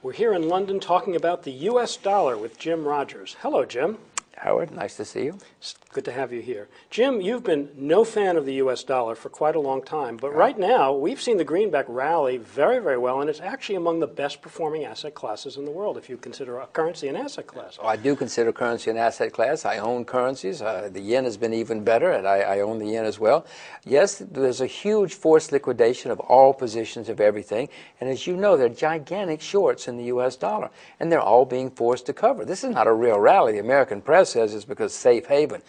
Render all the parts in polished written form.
We're here in London talking about the U.S. dollar with Jim Rogers. Hello, Jim. Howard, nice to see you. It's good to have you here. Jim, you've been no fan of the U.S. dollar for quite a long time, but right now we've seen the greenback rally very, very well, and it's actually among the best performing asset classes in the world if you consider a currency an asset class. Oh, I do consider currency an asset class. I own currencies. The yen has been even better, and I own the yen as well. Yes, there's a huge forced liquidation of all positions of everything, and as you know, there are gigantic shorts in the U.S. dollar, and they're all being forced to cover. This is not a real rally. The American press says it's because safe haven.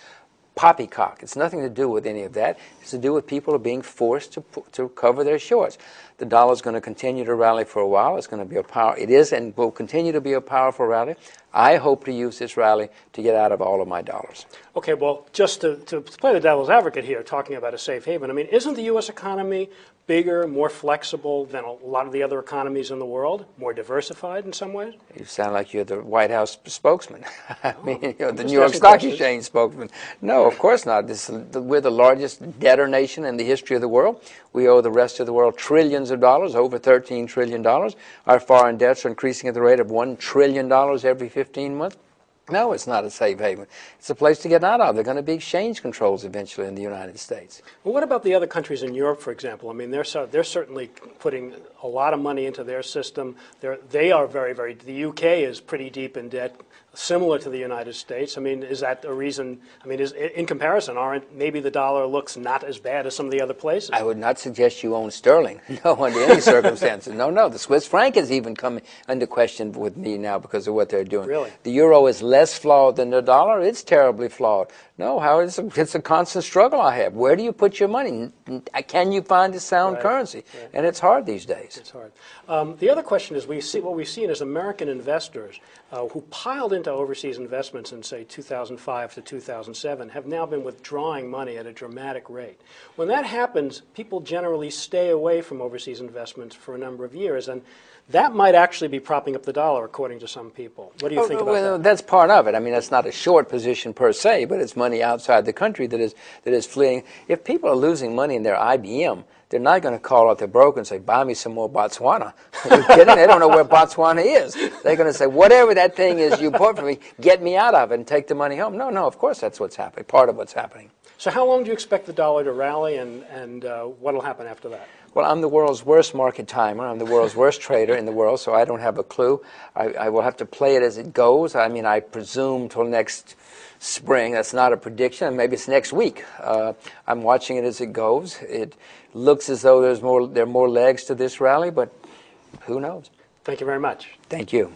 Poppycock. It's nothing to do with any of that. It's to do with people are being forced to cover their shorts. The dollar's going to continue to rally for a while. It's going to be it is and will continue to be a powerful rally. I hope to use this rally to get out of all of my dollars. Okay, well, just to play the devil's advocate here, talking about a safe haven, I mean, isn't the U.S. economy bigger, more flexible than a lot of the other economies in the world, more diversified in some ways? You sound like you're the White House spokesman. I mean, the New York Stock Exchange spokesman. No, of course not. We're the largest debtor nation in the history of the world. We owe the rest of the world trillions of dollars, over $13 trillion. Our foreign debts are increasing at the rate of $1 trillion every 15 months. No, it's not a safe haven. It's a place to get out of. There are going to be exchange controls eventually in the United States. Well, what about the other countries in Europe, for example? I mean, they're certainly putting a lot of money into their system. They are the UK is pretty deep in debt, similar to the United States. I mean, is that a reason? I mean, in comparison, maybe the dollar looks not as bad as some of the other places? I would not suggest you own sterling. No, under any circumstances. No. The Swiss Franc is even coming under question with me now because of what they're doing. Really? The euro is less flawed than the dollar. It's terribly flawed. No, Howard, it's a constant struggle I have. Where do you put your money? Can you find a sound currency? Right. And it's hard these days. It's hard. The other question is what we've seen is American investors who piled into overseas investments in, say, 2005 to 2007 have now been withdrawing money at a dramatic rate. When that happens, people generally stay away from overseas investments for a number of years, and that might actually be propping up the dollar, according to some people. What do you think about that? That's part of it. I mean, that's not a short position per se, but it's money outside the country that is fleeing. If people are losing money in their IBM, they're not going to call out their broker and say, buy me some more Botswana. Are you kidding? They don't know where Botswana is. They're going to say, whatever that thing is you bought for me, get me out of it and take the money home. No, of course that's what's happening, part of what's happening. So how long do you expect the dollar to rally, and what will happen after that? Well, I'm the world's worst market timer. I'm the world's worst trader in the world, so I don't have a clue. I will have to play it as it goes. I mean, I presume till next spring. That's not a prediction. Maybe it's next week. I'm watching it as it goes. It looks as though there are more legs to this rally, but who knows? Thank you very much. Thank you.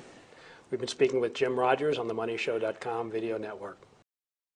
We've been speaking with Jim Rogers on the MoneyShow.com video network.